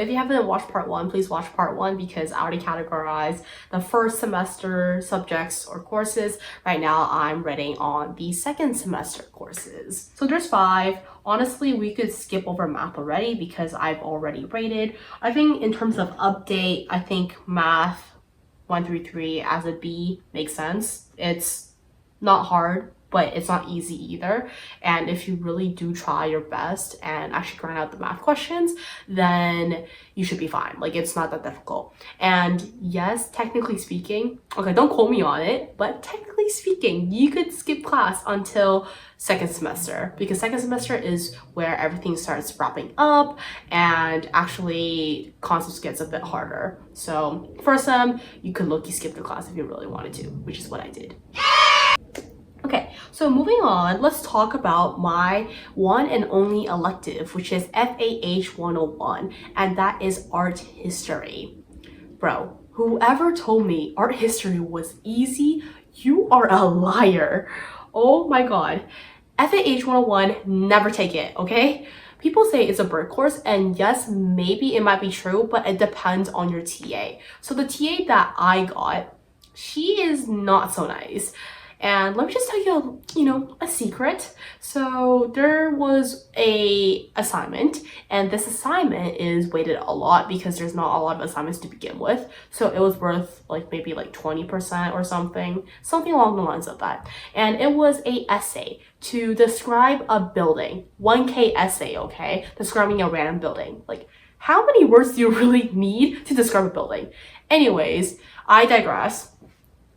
If you haven't watched part 1, please watch part 1 because I already categorized the first semester subjects or courses. Right now, I'm writing on the second semester courses. So there's 5. Honestly, we could skip over math already because I've already rated. I think in terms of update, I think math 1 through 3 as a B makes sense. It's not hard, but it's not easy either. And if you really do try your best and actually grind out the math questions, then you should be fine. Like, it's not that difficult. And yes, technically speaking, okay, don't quote me on it, but technically speaking, you could skip class until second semester because second semester is where everything starts wrapping up and actually concepts gets a bit harder. So first sem, you could low-key skip the class if you really wanted to, which is what I did. Okay, so moving on, let's talk about my one and only elective, which is FAH 101, and that is art history. Bro, whoever told me art history was easy, you are a liar. Oh my god. FAH 101, never take it, okay? People say it's a bird course, and yes, maybe it might be true, but it depends on your TA. So the TA that I got, she is not so nice. And let me just tell you, a secret. So there was a assignment, and this assignment is weighted a lot because there's not a lot of assignments to begin with. So it was worth maybe 20% or something along the lines of that. And it was a essay to describe a building, 1K essay, okay? Describing a random building. Like, how many words do you really need to describe a building? Anyways, I digress.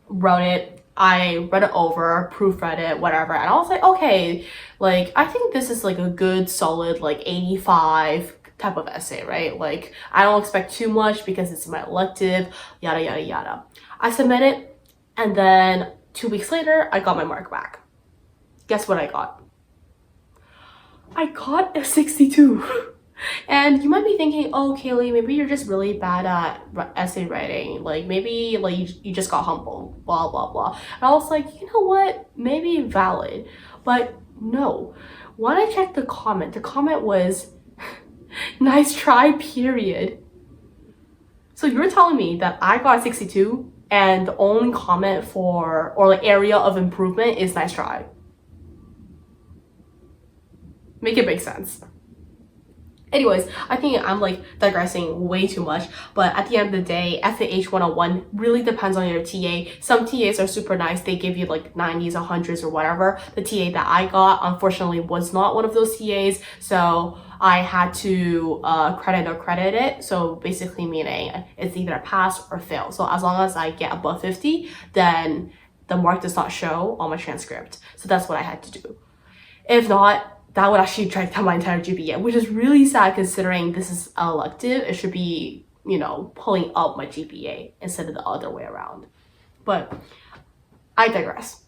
Wrote it. I read it over, proofread it, whatever, and I was like, okay, I think this is a good solid 85 type of essay, right? I don't expect too much because it's my elective, yada yada yada. I submitted, and then 2 weeks later, I got my mark back. Guess what I got? I got a 62. And you might be thinking, oh, Kaylee, maybe you're just really bad at essay writing. Maybe you just got humbled, blah, blah, blah. And I was like, you know what? Maybe valid. But no. When I checked the comment was, nice try, period. So you're telling me that I got 62 and the only comment or area of improvement is nice try. Make it make sense. Anyways, I think I'm digressing way too much, but at the end of the day, FAH 101 really depends on your TA. Some TAs are super nice. They give you 90s, 100s or whatever. The TA that I got, unfortunately, was not one of those TAs, so I had to credit or credit it. So basically meaning it's either a pass or fail. So as long as I get above 50, then the mark does not show on my transcript. So that's what I had to do. If not, that would actually drag down my entire GPA, which is really sad considering this is an elective. It should be, pulling up my GPA instead of the other way around. But I digress.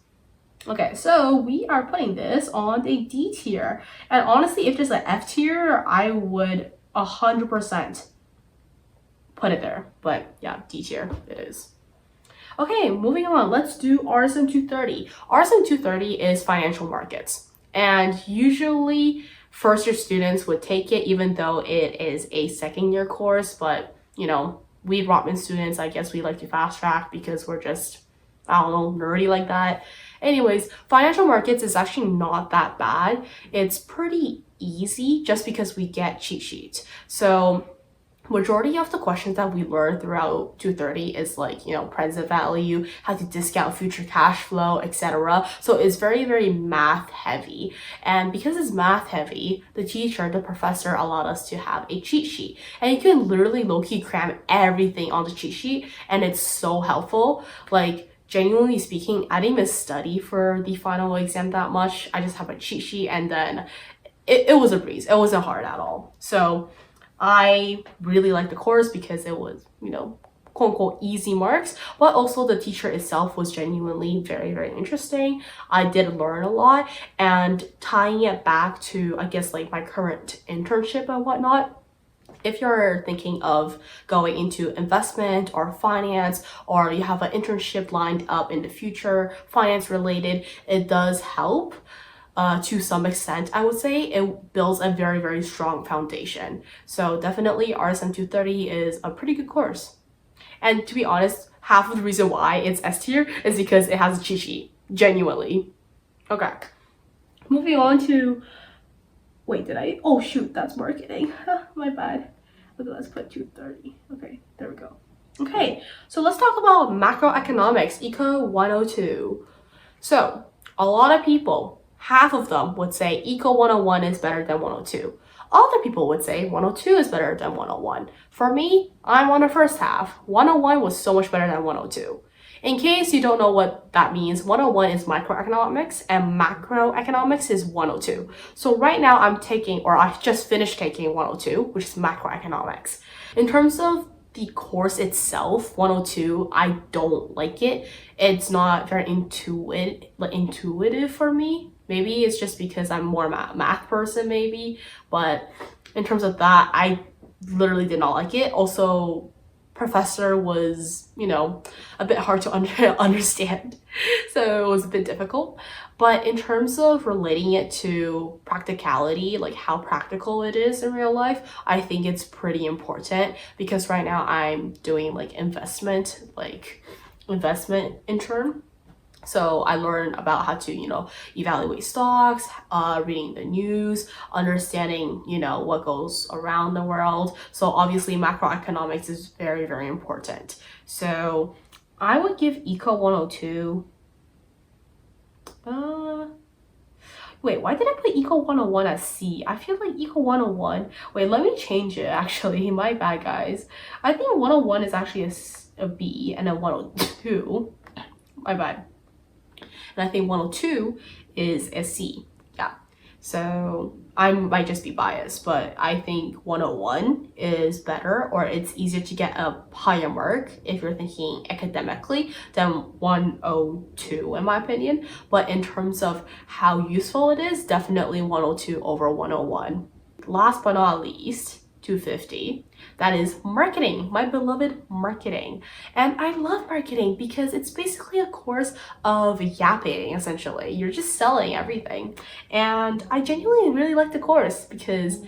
Okay, so we are putting this on the D tier. And honestly, if there's an F tier, I would 100% put it there. But yeah, D tier it is. Okay, moving on. Let's do RSM 230. RSM 230 is financial markets. And usually first year students would take it even though it is a second year course. But, we Rotman students, I guess we like to fast track because we're just, I don't know, nerdy like that. Anyways, financial markets is actually not that bad. It's pretty easy just because we get cheat sheets. So majority of the questions that we learn throughout 230 is present value, how to discount future cash flow, etc. So it's very, very math heavy. And because it's math heavy, the professor allowed us to have a cheat sheet. And you can literally low-key cram everything on the cheat sheet, and it's so helpful. Genuinely speaking, I didn't even study for the final exam that much. I just have a cheat sheet, and then it was a breeze. It wasn't hard at all. So I really liked the course because it was, quote unquote easy marks, but also the teacher itself was genuinely very, very interesting. I did learn a lot, and tying it back to, I guess, my current internship and whatnot. If you're thinking of going into investment or finance, or you have an internship lined up in the future, finance related, it does help. to some extent. I would say it builds a very, very strong foundation. So definitely RSM 230 is a pretty good course. And to be honest, half of the reason why it's S tier is because it has a cheat sheet. Genuinely. Okay. Moving on to, wait, oh shoot, that's marketing. My bad. Okay, let's put 230. Okay, there we go. Okay, so let's talk about macroeconomics, Eco 102. So a lot of people, half of them would say Eco 101 is better than 102. Other people would say 102 is better than 101. For me, I'm on the first half. 101 was so much better than 102. In case you don't know what that means, 101 is microeconomics and macroeconomics is 102. So right now I'm taking, or I just finished taking 102, which is macroeconomics. In terms of the course itself, 102, I don't like it. It's not very intuitive for me. Maybe it's just because I'm more math person maybe, but in terms of that, I literally did not like it. Also, professor was, a bit hard to understand, so it was a bit difficult. But in terms of relating it to practicality, like how practical it is in real life, I think it's pretty important because right now I'm doing like investment intern. So I learned about how to, evaluate stocks, reading the news, understanding, what goes around the world. So obviously macroeconomics is very, very important. So I would give Eco 102. Wait, why did I put Eco 101 as C? I feel like Eco 101. Wait, let me change it actually. My bad, guys. I think 101 is actually a B and then 102. My bad. And I think 102 is a C. Yeah. So I might just be biased, but I think 101 is better, or it's easier to get a higher mark if you're thinking academically than 102 in my opinion. But in terms of how useful it is, definitely 102 over 101. Last but not least, 250. That is marketing, my beloved marketing. And I love marketing because it's basically a course of yapping, essentially. You're just selling everything. And I genuinely really like the course because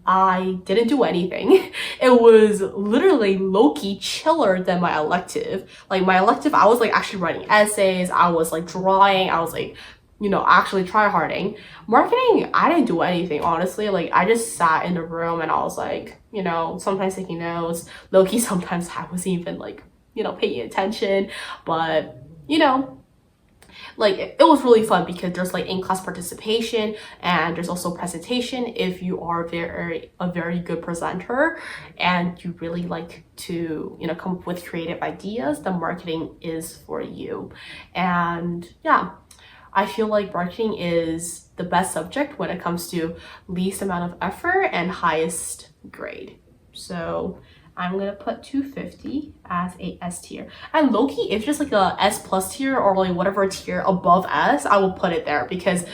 I didn't do anything. It was literally low-key chiller than my elective. Like my elective, I was like actually writing essays, I was like drawing, I was like actually try-harding. Marketing, I didn't do anything, honestly. Like, I just sat in the room and I was like, sometimes taking notes. Low-key, sometimes I wasn't even like, paying attention. But, like, it was really fun because there's like in-class participation and there's also presentation if you are a very good presenter and you really like to, come up with creative ideas, the marketing is for you. And yeah. I feel like marketing is the best subject when it comes to least amount of effort and highest grade. So I'm gonna put 250 as a S tier. And low-key, if just like a S plus tier or like whatever tier above S, I will put it there because,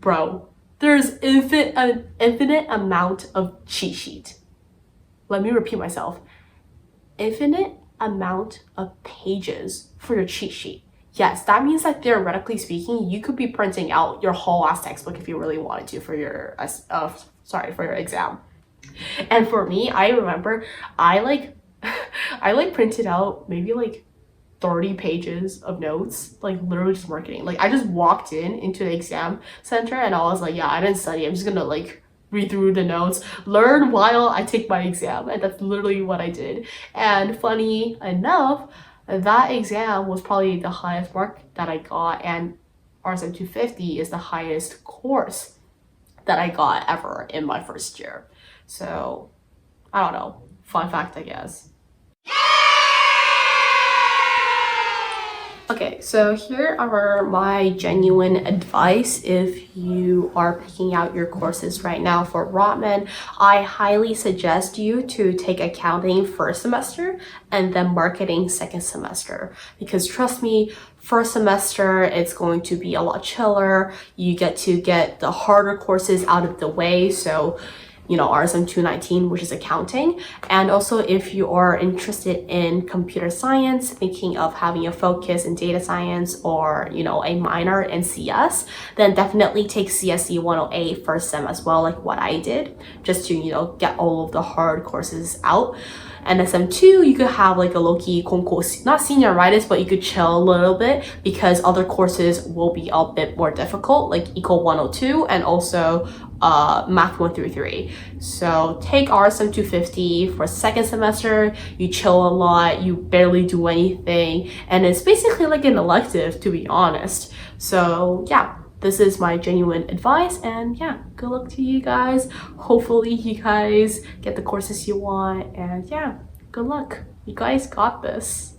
bro, there's an infinite amount of cheat sheet. Let me repeat myself. Infinite amount of pages for your cheat sheet. Yes, that means that theoretically speaking, you could be printing out your whole ass textbook if you really wanted to for your for your exam. And for me, I remember I printed out maybe like 30 pages of notes, like literally just marketing. Like I just walked into the exam center and I was like, yeah, I didn't study. I'm just gonna like read through the notes, learn while I take my exam, and that's literally what I did. And funny enough, that exam was probably the highest mark that I got, and RSM 250 is the highest course that I got ever in my first year. So, I don't know. Fun fact, I guess. Okay, so here are my genuine advice if you are picking out your courses right now for Rotman. I highly suggest you to take accounting first semester and then marketing second semester. Because trust me, first semester, it's going to be a lot chiller. You get to get the harder courses out of the way. So RSM 219, which is accounting. And also if you are interested in computer science, thinking of having a focus in data science or, a minor in CS, then definitely take CSE 108 first sem as well, like what I did, just to, get all of the hard courses out. And SM2, you could have like a low-key not senioritis, but you could chill a little bit because other courses will be a bit more difficult, like Eco 102 and also Math 133. So take RSM 250 for second semester, you chill a lot, you barely do anything, and it's basically like an elective, to be honest. So yeah, this is my genuine advice, and yeah, good luck to you guys. Hopefully you guys get the courses you want, and yeah, good luck. You guys got this.